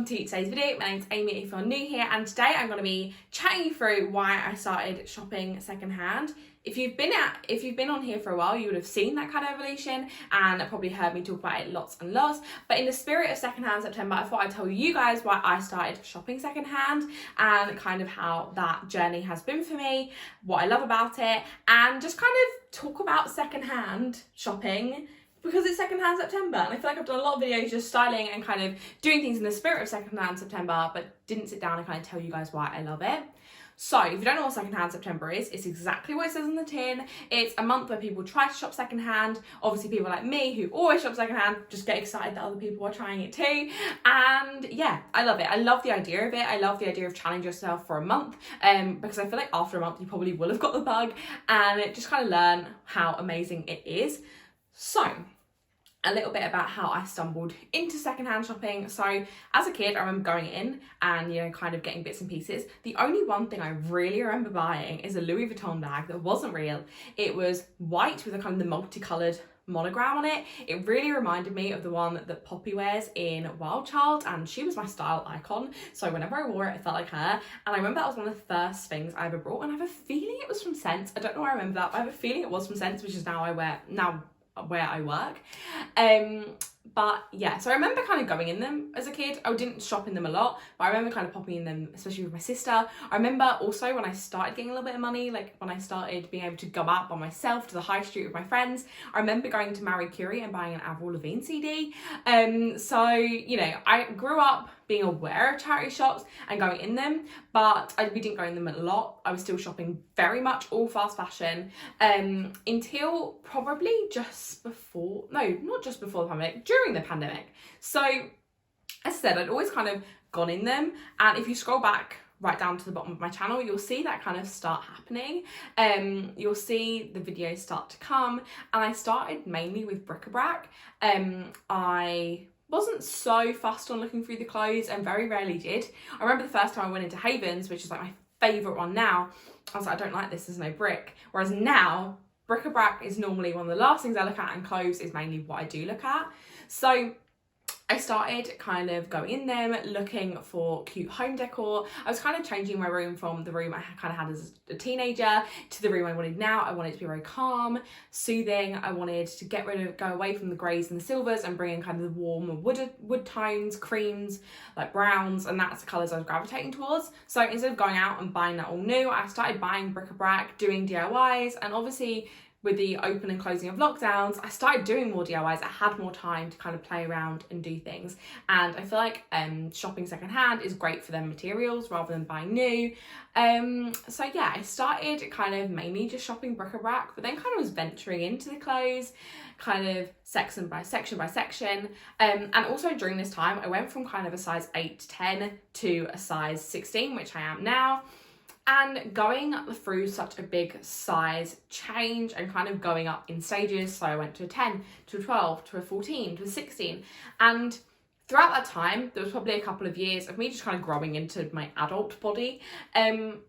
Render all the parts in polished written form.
welcome to today's video. My name's Amy if you're new here, and today I'm going to be chatting you through why I started shopping secondhand. If you've been on here for a while, you would have seen that kind of evolution and probably heard me talk about it lots and lots. But in the spirit of Secondhand September, I thought I'd tell you guys why I started shopping secondhand and kind of how that journey has been for me, what I love about it, and just kind of talk about secondhand shopping because it's Secondhand September, and I feel like I've done a lot of videos just styling and kind of doing things in the spirit of Secondhand September, but didn't sit down and kind of tell you guys why I love it. So if you don't know what Secondhand September is, it's exactly what it says on the tin. It's a month where people try to shop secondhand. Obviously people like me who always shop secondhand just get excited that other people are trying it too. And yeah, I love it. I love the idea of it. I love the idea of challenging yourself for a month because I feel like after a month you probably will have got the bug and just kind of learn how amazing it is. So a little bit about how I stumbled into secondhand shopping. So as a kid, I remember going in and, kind of getting bits and pieces. The only one thing I really remember buying is a Louis Vuitton bag that wasn't real. It was white with a kind of the multicolored monogram on it. It really reminded me of the one that Poppy wears in Wild Child, and she was my style icon. So whenever I wore it, I felt like her. And I remember that was one of the first things I ever bought, and I have a feeling it was from Sense. I don't know why I remember that, but I have a feeling it was from Sense, which is where I work. But yeah, so I remember kind of going in them as a kid. I didn't shop in them a lot, but I remember kind of popping in them, especially with my sister. I remember also when I started getting a little bit of money, like when I started being able to go out by myself to the high street with my friends, I remember going to Marie Curie and buying an Avril Lavigne CD. I grew up being aware of charity shops and going in them, but we didn't go in them a lot. I was still shopping very much all fast fashion until probably not just before the pandemic, during the pandemic. So as I said, I'd always kind of gone in them, and if you scroll back right down to the bottom of my channel, you'll see that kind of start happening. You'll see the videos start to come, and I started mainly with bric-a-brac. I wasn't so fussed on looking through the clothes and very rarely did. I remember the first time I went into Havens, which is like my favourite one now, I was like, I don't like this, there's no brick. Whereas now, bric-a-brac is normally one of the last things I look at, and clothes is mainly what I do look at. So I started kind of going in them, looking for cute home decor. I was kind of changing my room from the room I kind of had as a teenager to the room I wanted now. I wanted it to be very calm, soothing. I wanted to go away from the greys and the silvers and bring in kind of the warm wood tones, creams, like browns, and that's the colours I was gravitating towards. So instead of going out and buying that all new, I started buying bric-a-brac, doing DIYs, and obviously with the open and closing of lockdowns, I started doing more DIYs. I had more time to kind of play around and do things. And I feel like shopping secondhand is great for them materials rather than buying new. So yeah, I started kind of mainly just shopping bric-a-brac, but then kind of was venturing into the clothes, kind of section by section. And also during this time, I went from kind of a size 8 to 10 to a size 16, which I am now. And going through such a big size change and kind of going up in stages. So I went to a 10, to a 12, to a 14, to a 16. And throughout that time, there was probably a couple of years of me just kind of growing into my adult body. I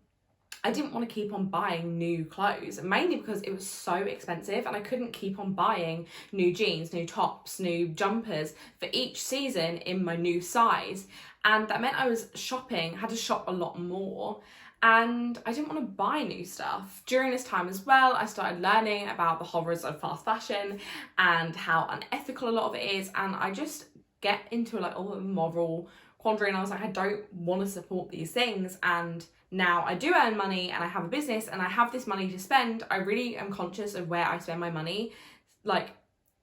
didn't want to keep on buying new clothes, mainly because it was so expensive and I couldn't keep on buying new jeans, new tops, new jumpers for each season in my new size. And that meant I was had to shop a lot more. And I didn't want to buy new stuff. During this time as well, I started learning about the horrors of fast fashion and how unethical a lot of it is. And I just get into like all the moral quandary, and I was like, I don't want to support these things. And now I do earn money and I have a business and I have this money to spend. I really am conscious of where I spend my money,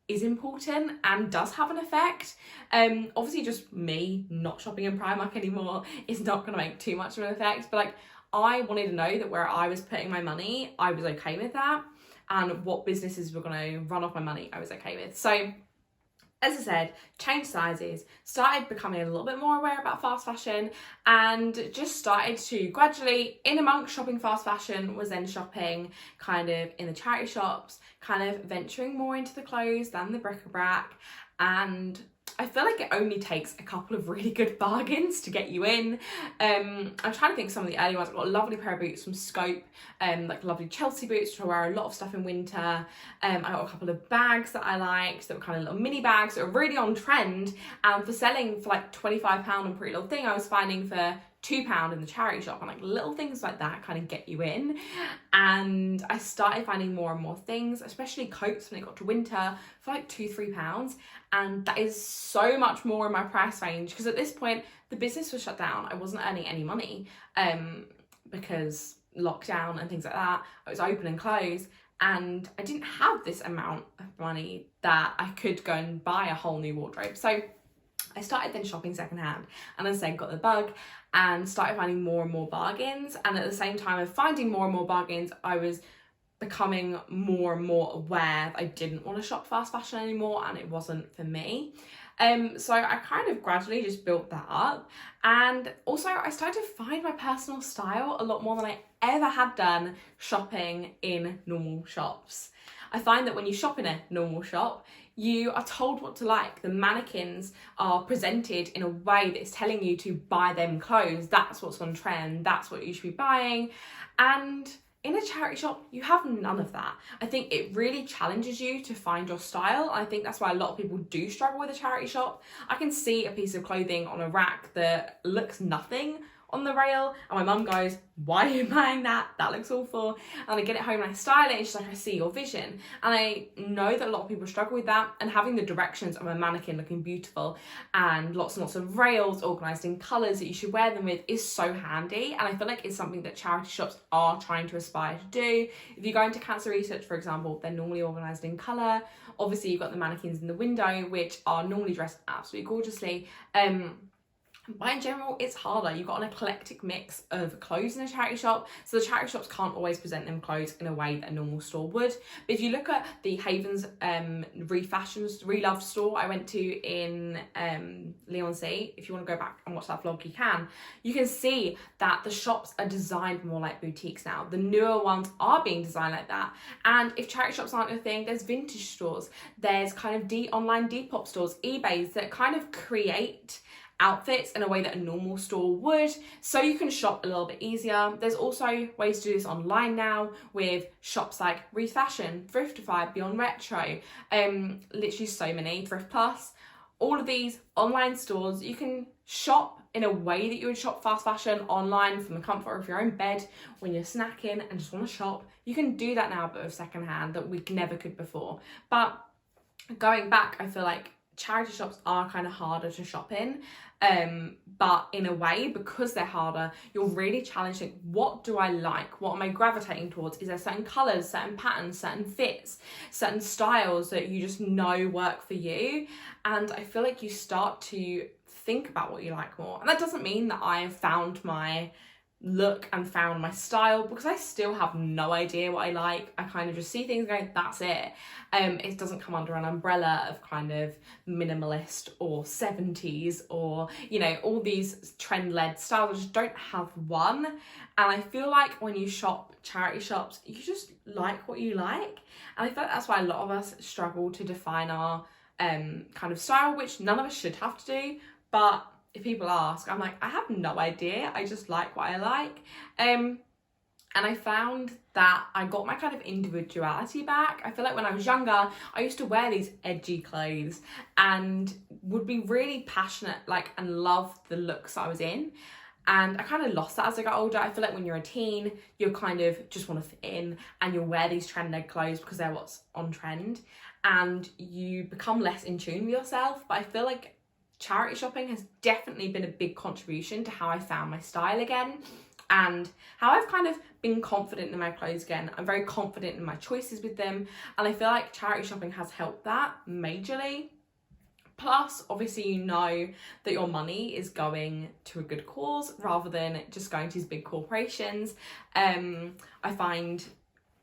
is important and does have an effect. Obviously just me not shopping in Primark anymore is not going to make too much of an effect, but I wanted to know that where I was putting my money, I was okay with that, and what businesses were going to run off my money, I was okay with. So as I said, changed sizes, started becoming a little bit more aware about fast fashion, and just started to gradually, in amongst shopping fast fashion, was then shopping kind of in the charity shops, kind of venturing more into the clothes than the bric-a-brac. And I feel like it only takes a couple of really good bargains to get you in. I'm trying to think of some of the early ones. I've got a lovely pair of boots from Scope, like lovely Chelsea boots, which I wear a lot of stuff in winter. I got a couple of bags that I liked that were kind of little mini bags that were really on trend, and for selling for like £25 on Pretty Little Thing, I was finding for £2 in the charity shop, and like little things like that kind of get you in. And I started finding more and more things, especially coats when it got to winter, for like £2-3, and that is so much more in my price range, because at this point the business was shut down. I wasn't earning any money because lockdown and things like that. I was open and closed, and I didn't have this amount of money that I could go and buy a whole new wardrobe. So I started then shopping secondhand, and as I said, got the bug and started finding more and more bargains. And at the same time of finding more and more bargains, I was becoming more and more aware that I didn't want to shop fast fashion anymore, and it wasn't for me. So I kind of gradually just built that up, and also I started to find my personal style a lot more than I ever had done shopping in normal shops. I find that when you shop in a normal shop, you are told what to like. The mannequins are presented in a way that is telling you to buy them clothes. That's what's on trend. That's what you should be buying. And in a charity shop, you have none of that. I think it really challenges you to find your style. I think that's why a lot of people do struggle with a charity shop. I can see a piece of clothing on a rack that looks nothing on the rail, and my mum goes, "Why are you buying that? That looks awful." And I get it home and I style it, and she's like, "I see your vision." And I know that a lot of people struggle with that, and having the directions of a mannequin looking beautiful and lots and lots of rails organised in colours that you should wear them with is so handy. And I feel like it's something that charity shops are trying to aspire to do. If you go into Cancer Research, for example, they're normally organised in colour. Obviously, you've got the mannequins in the window, which are normally dressed absolutely gorgeously. But in general, it's harder. You've got an eclectic mix of clothes in a charity shop, so the charity shops can't always present them clothes in a way that a normal store would. But if you look at the Haven's Relove store I went to in Leigh-on-Sea, if you want to go back and watch that vlog, you can see that the shops are designed more like boutiques now. The newer ones are being designed like that. And if charity shops aren't your thing, there's vintage stores, there's kind of online Depop stores, eBays that kind of create outfits in a way that a normal store would, so you can shop a little bit easier. There's also ways to do this online now with shops like Reef Fashion, Thriftify, Beyond Retro, literally so many, Thrift Plus. All of these online stores, you can shop in a way that you would shop fast fashion online from the comfort of your own bed when you're snacking and just want to shop. You can do that now, but with secondhand that we never could before. But going back, I feel like charity shops are kind of harder to shop in, but in a way, because they're harder, you're really challenged. Like, what do I like? What am I gravitating towards? Is there certain colours, certain patterns, certain fits, certain styles that you just know work for you? And I feel like you start to think about what you like more. And that doesn't mean that I have found my look and found my style, because I still have no idea what I like. I kind of just see things and go, that's it. It doesn't come under an umbrella of kind of minimalist or 70s or, you know, all these trend-led styles. I just don't have one. And I feel like when you shop charity shops, you just like what you like. And I feel like that's why a lot of us struggle to define our kind of style, which none of us should have to do. But if people ask, I'm like, I have no idea. I just like what I like. And I found that I got my kind of individuality back. I feel like when I was younger, I used to wear these edgy clothes and would be really passionate, like, and love the looks I was in. And I kind of lost that as I got older. I feel like when you're a teen, you kind of just want to fit in and you'll wear these trend-led clothes because they're what's on trend. And you become less in tune with yourself. But I feel like charity shopping has definitely been a big contribution to how I found my style again and how I've kind of been confident in my clothes again. I'm very confident in my choices with them, and I feel like charity shopping has helped that majorly. Plus, obviously, you know that your money is going to a good cause rather than just going to these big corporations. I find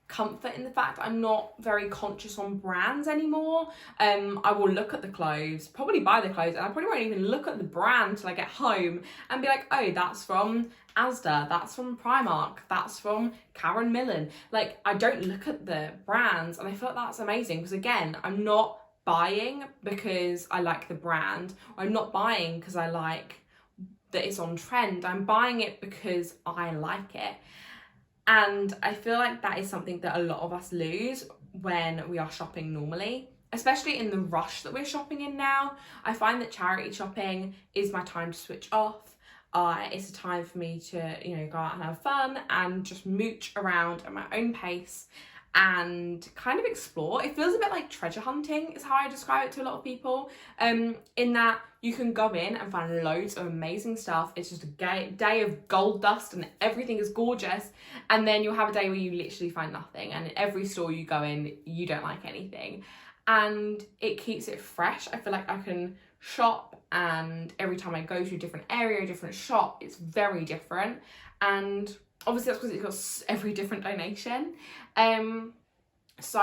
comfort in the fact I'm not very conscious on brands anymore. I will look at the clothes, probably buy the clothes, and I probably won't even look at the brand till I get home and be like, oh, that's from Asda, that's from Primark, that's from Karen Millen. Like, I don't look at the brands, and I feel like that's amazing because, again, I'm not buying because I like the brand, or I'm not buying because I like that it's on trend. I'm buying it because I like it. And I feel like that is something that a lot of us lose when we are shopping normally, especially in the rush that we're shopping in now. I find that charity shopping is my time to switch off. It's a time for me to, you know, go out and have fun and just mooch around at my own pace and kind of explore. It feels a bit like treasure hunting is how I describe it to a lot of people, in that you can go in and find loads of amazing stuff. It's just a day of gold dust and everything is gorgeous, and then you'll have a day where you literally find nothing, and in every store you go in you don't like anything, and it keeps it fresh. I feel like I can shop, and every time I go to a different area, a different shop, it's very different, and obviously that's because it's got every different donation. So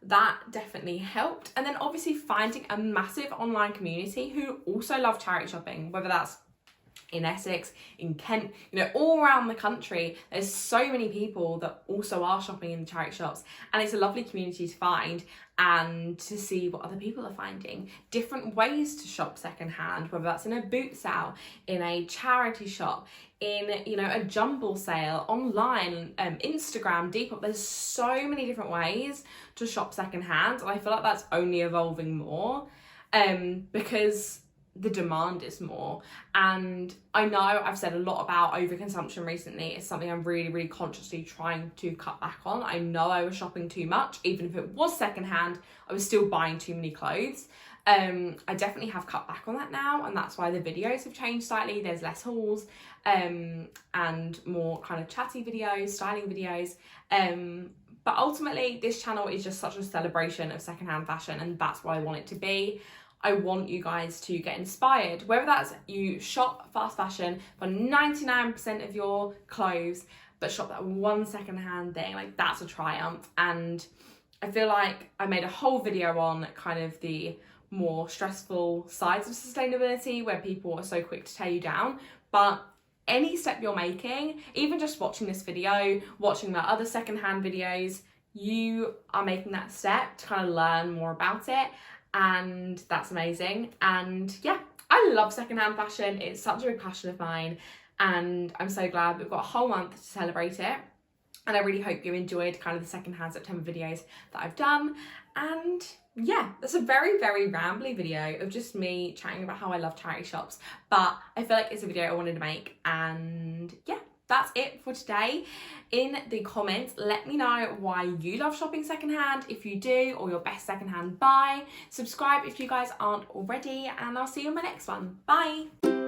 that definitely helped. And then obviously finding a massive online community who also love charity shopping, whether that's in Essex, in Kent, you know, all around the country. There's so many people that also are shopping in the charity shops, and it's a lovely community to find and to see what other people are finding. Different ways to shop secondhand, whether that's in a boot sale, in a charity shop, in, you know, a jumble sale, online, Instagram, Depop. There's so many different ways to shop secondhand, and I feel like that's only evolving more, because the demand is more. And I know I've said a lot about overconsumption recently. It's something I'm really, really consciously trying to cut back on. I know I was shopping too much. Even if it was secondhand, I was still buying too many clothes. I definitely have cut back on that now, and that's why the videos have changed slightly. There's less hauls, and more kind of chatty videos, styling videos. But ultimately, this channel is just such a celebration of secondhand fashion, and that's what I want it to be. I want you guys to get inspired, whether that's you shop fast fashion for 99% of your clothes, but shop that one secondhand thing, like that's a triumph. And I feel like I made a whole video on kind of the more stressful sides of sustainability where people are so quick to tear you down, but any step you're making, even just watching this video, watching my other secondhand videos, you are making that step to kind of learn more about it. And that's amazing. And yeah, I love secondhand fashion. It's such a big passion of mine, and I'm so glad we've got a whole month to celebrate it. And I really hope you enjoyed kind of the secondhand September videos that I've done. And yeah, that's a very, very rambly video of just me chatting about how I love charity shops, but I feel like it's a video I wanted to make. And yeah, that's it for today. In the comments, let me know why you love shopping secondhand, if you do, or your best secondhand buy. Subscribe if you guys aren't already, and I'll see you in my next one. Bye.